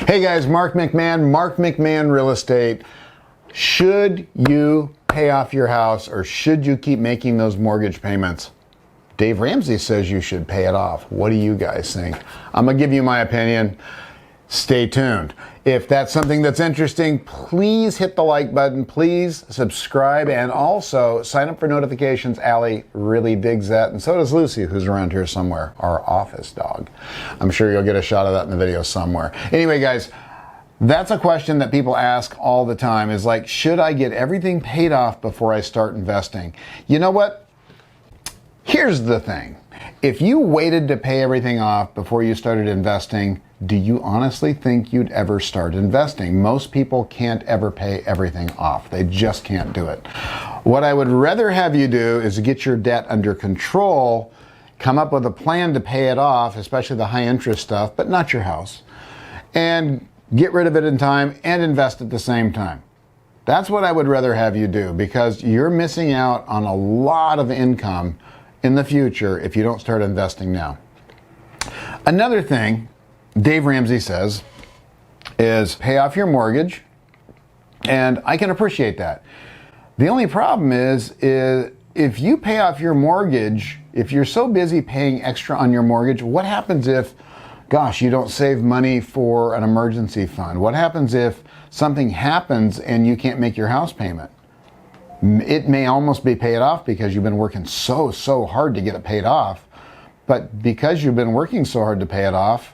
Hey guys, Mark McMahon Real Estate. Should you pay off your house or should you keep making those mortgage payments? Dave Ramsey says you should pay it off. What do you guys think? I'm gonna give you my opinion. Stay tuned. If that's something that's interesting, please hit the like button, please subscribe, and also sign up for notifications. Allie really digs that, and so does Lucy, who's around here somewhere, our office dog. I'm sure you'll get a shot of that in the video somewhere. Anyway, guys, that's a question that people ask all the time, is like, should I get everything paid off before I start investing? You know what? Here's the thing. If you waited to pay everything off before you started investing, do you honestly think you'd ever start investing? Most people can't ever pay everything off. They just can't do it. What I would rather have you do is get your debt under control, come up with a plan to pay it off, especially the high interest stuff, but not your house, and get rid of it in time and invest at the same time. That's what I would rather have you do, because you're missing out on a lot of income in the future if you don't start investing now. Another thing Dave Ramsey says is pay off your mortgage, and I can appreciate that. The only problem is if you pay off your mortgage, if you're so busy paying extra on your mortgage, what happens if, gosh, you don't save money for an emergency fund? What happens if something happens and you can't make your house payment? It may almost be paid off because you've been working so hard to get it paid off, but because you've been working so hard to pay it off,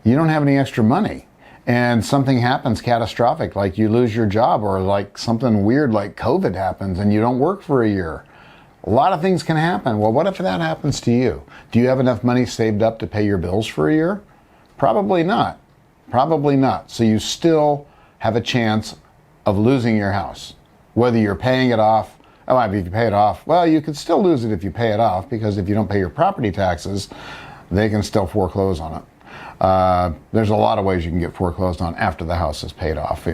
you don't have any extra money, and something happens catastrophic, like you lose your job, or like something weird like COVID happens and you don't work for a year. A lot of things can happen. Well, what if that happens to you? Do you have enough money saved up to pay your bills for a year? Probably not. Probably not. So you still have a chance of losing your house, whether you're paying it off. Oh, if you pay it off, well, you could still lose it if you pay it off, because if you don't pay your property taxes, they can still foreclose on it. There's a lot of ways you can get foreclosed on after the house is paid off.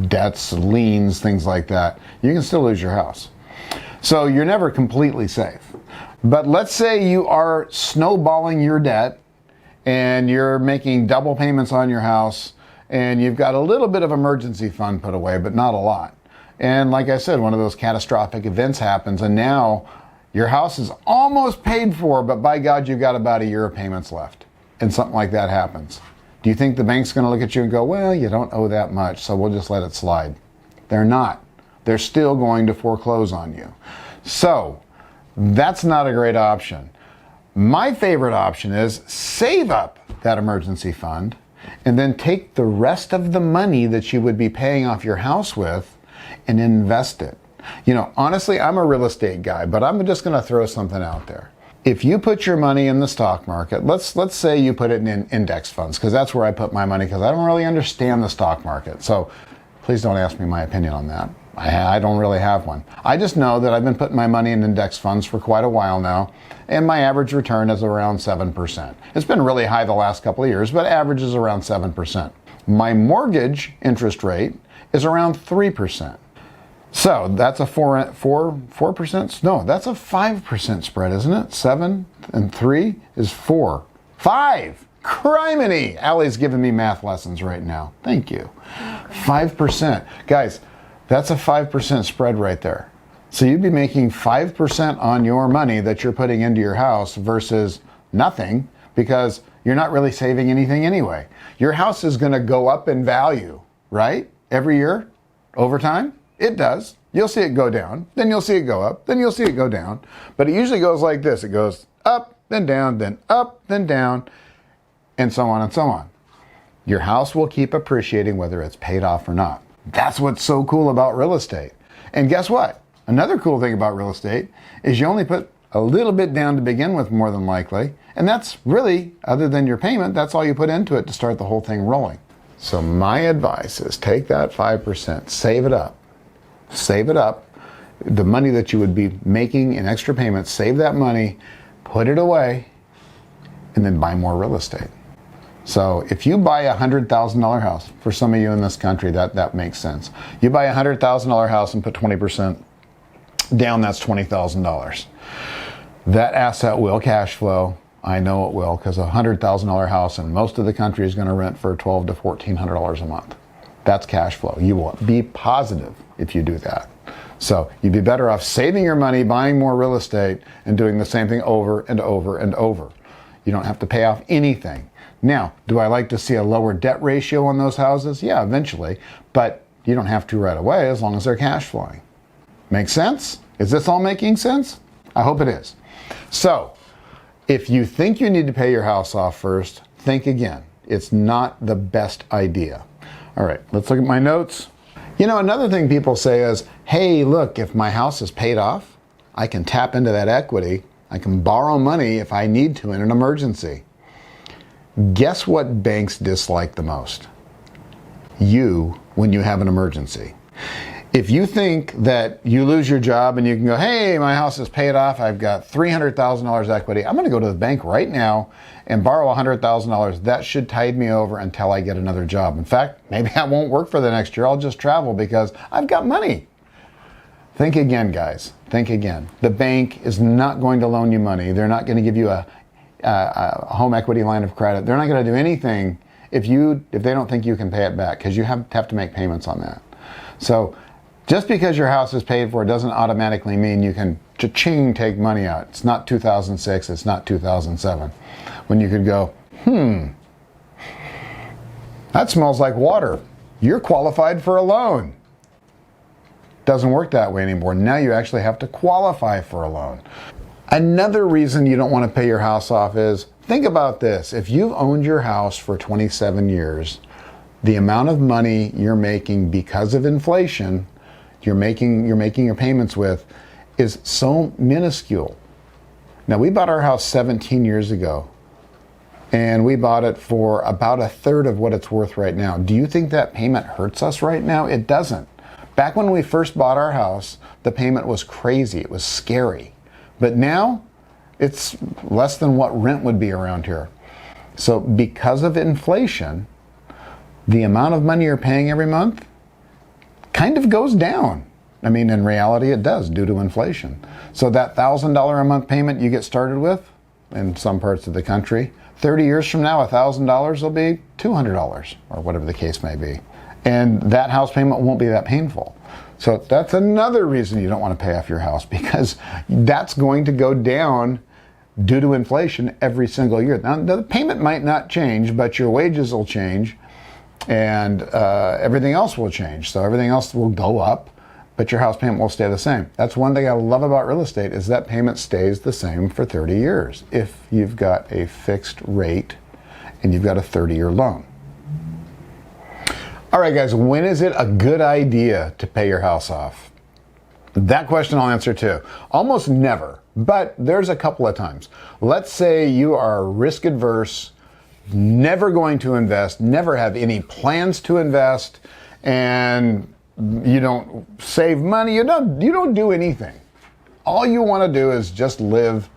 Debts, liens, things like that. You can still lose your house. So you're never completely safe. But let's say you are snowballing your debt and you're making double payments on your house and you've got a little bit of emergency fund put away, but not a lot. And like I said, one of those catastrophic events happens and now your house is almost paid for, but by God, you've got about a year of payments left. And something like that happens. Do you think the bank's going to look at you and go, well, you don't owe that much, so we'll just let it slide? They're not. They're still going to foreclose on you. So that's not a great option. My favorite option is save up that emergency fund and then take the rest of the money that you would be paying off your house with and invest it. You know, honestly, I'm a real estate guy, but I'm just going to throw something out there. If you put your money in the stock market, let's say you put it in index funds, because that's where I put my money, because I don't really understand the stock market. So please don't ask me my opinion on that. I don't really have one. I just know that I've been putting my money in index funds for quite a while now, and my average return is around 7%. It's been really high the last couple of years, but average is around 7%. My mortgage interest rate is around 3%. So that's a 4%? No, that's a 5% spread, isn't it? 7 and 3 is 4. 5! Criminy! Allie's giving me math lessons right now. Thank you. 5%. Guys, that's a 5% spread right there. So you'd be making 5% on your money that you're putting into your house versus nothing, because you're not really saving anything anyway. Your house is going to go up in value, right? Every year? Over time? It does. You'll see it go down, then you'll see it go up, then you'll see it go down. But it usually goes like this. It goes up, then down, then up, then down, and so on and so on. Your house will keep appreciating whether it's paid off or not. That's what's so cool about real estate. And guess what? Another cool thing about real estate is you only put a little bit down to begin with, more than likely. And that's really, other than your payment, that's all you put into it to start the whole thing rolling. So my advice is take that 5%, save it up. Save it up. The money that you would be making in extra payments, save that money, put it away, and then buy more real estate. So if you buy a $100,000 house, for some of you in this country, that makes sense. You buy a $100,000 house and put 20% down, that's $20,000. That asset will cash flow I know it will, because a $100,000 house in most of the country is going to rent for $1,200 to $1,400 a month. That's cash flow. You will be positive if you do that. So you'd be better off saving your money, buying more real estate, and doing the same thing over and over and over. You don't have to pay off anything. Now, do I like to see a lower debt ratio on those houses? Yeah, eventually. But you don't have to right away as long as they're cash flowing. Make sense? Is this all making sense? I hope it is. So, if you think you need to pay your house off first, think again. It's not the best idea. All right, let's look at my notes. You know, another thing people say is, hey, look, if my house is paid off, I can tap into that equity. I can borrow money if I need to in an emergency. Guess what banks dislike the most? You, when you have an emergency. If you think that you lose your job and you can go, hey, my house is paid off, I've got $300,000 equity, I'm going to go to the bank right now and borrow $100,000. That should tide me over until I get another job. In fact, maybe I won't work for the next year. I'll just travel because I've got money. Think again, guys. Think again. The bank is not going to loan you money. They're not going to give you a home equity line of credit. They're not going to do anything if they don't think you can pay it back, because you have to make payments on that. So just because your house is paid for doesn't automatically mean you can cha-ching take money out. It's not 2006, it's not 2007. When you could go, that smells like water. You're qualified for a loan. Doesn't work that way anymore. Now you actually have to qualify for a loan. Another reason you don't want to pay your house off is, think about this. If you've owned your house for 27 years, the amount of money you're making because of inflation, you're making your payments with, is so minuscule. Now, we bought our house 17 years ago, and we bought it for about a third of what it's worth right now. Do you think that payment hurts us right now? It doesn't. Back when we first bought our house, the payment was crazy. It was scary. But now, it's less than what rent would be around here. So because of inflation, the amount of money you're paying every month kind of goes down. I mean, in reality, it does due to inflation. So that $1,000 a month payment you get started with in some parts of the country, 30 years from now, $1,000 will be $200 or whatever the case may be. And that house payment won't be that painful. So that's another reason you don't want to pay off your house, because that's going to go down due to inflation every single year. Now, the payment might not change, but your wages will change, and everything else will change. So everything else will go up, but your house payment will stay the same. That's one thing I love about real estate, is that payment stays the same for 30 years if you've got a fixed rate and you've got a 30-year loan. All right, guys, when is it a good idea to pay your house off? That question I'll answer too. Almost never, but there's a couple of times. Let's say you are risk adverse, never going to invest, never have any plans to invest, and you don't save money, you don't do anything. All you want to do is just live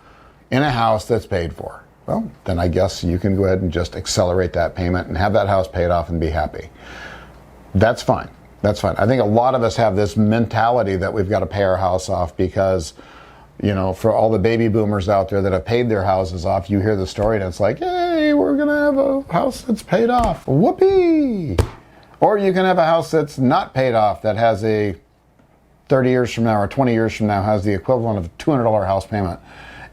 in a house that's paid for. Well, then I guess you can go ahead and just accelerate that payment and have that house paid off and be happy. That's fine. That's fine. I think a lot of us have this mentality that we've got to pay our house off because, you know, for all the baby boomers out there that have paid their houses off, you hear the story and it's like, hey, we're going to have a house that's paid off. Whoopee! Or you can have a house that's not paid off that has a 30 years from now or 20 years from now has the equivalent of a $200 house payment.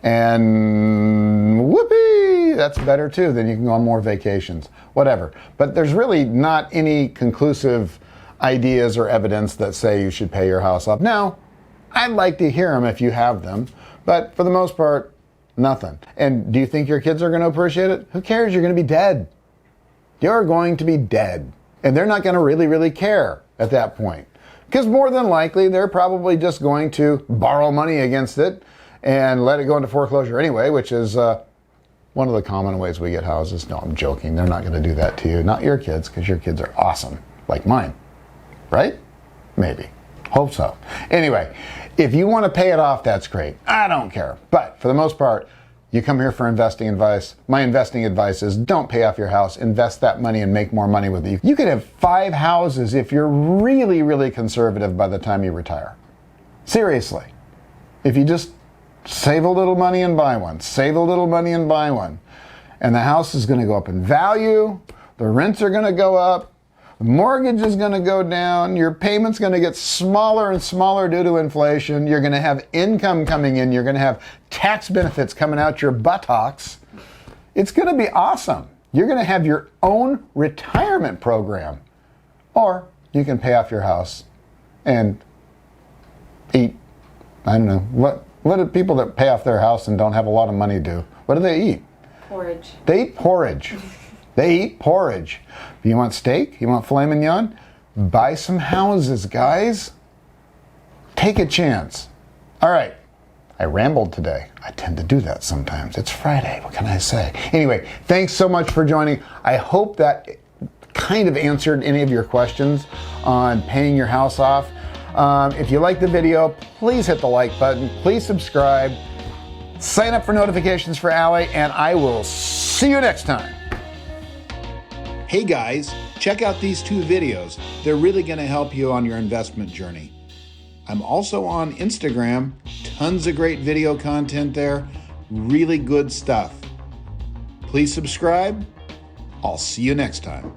And whoopee! That's better too. Then you can go on more vacations, whatever. But there's really not any conclusive ideas or evidence that say you should pay your house off. Now, I'd like to hear them if you have them, but for the most part, nothing. And do you think your kids are going to appreciate it? Who cares? You're going to be dead. You're going to be dead. And they're not going to really care at that point. Because more than likely, they're probably just going to borrow money against it and let it go into foreclosure anyway, which is one of the common ways we get houses. No, I'm joking. They're not going to do that to you. Not your kids, because your kids are awesome, like mine. Right? Maybe. Hope so. Anyway, if you want to pay it off, that's great. I don't care. But for the most part, you come here for investing advice. My investing advice is don't pay off your house. Invest that money and make more money with it. You could have 5 houses if you're really conservative by the time you retire. Seriously. If you just Save a little money and buy one. Save a little money and buy one. And the house is going to go up in value. The rents are going to go up. The mortgage is going to go down. Your payment's going to get smaller and smaller due to inflation. You're going to have income coming in. You're going to have tax benefits coming out your buttocks. It's going to be awesome. You're going to have your own retirement program. Or you can pay off your house and eat, I don't know, what do people that pay off their house and don't have a lot of money do? What do they eat? Porridge. They eat porridge. They eat porridge. You want steak? You want filet mignon? Buy some houses, guys. Take a chance. All right. I rambled today. I tend to do that sometimes. It's Friday. What can I say? Anyway, thanks so much for joining. I hope that kind of answered any of your questions on paying your house off. If you like the video, please hit the like button. Please subscribe. Sign up for notifications for Allie, and I will see you next time. Hey guys, check out these 2 videos. They're really going to help you on your investment journey. I'm also on Instagram. Tons of great video content there. Really good stuff. Please subscribe. I'll see you next time.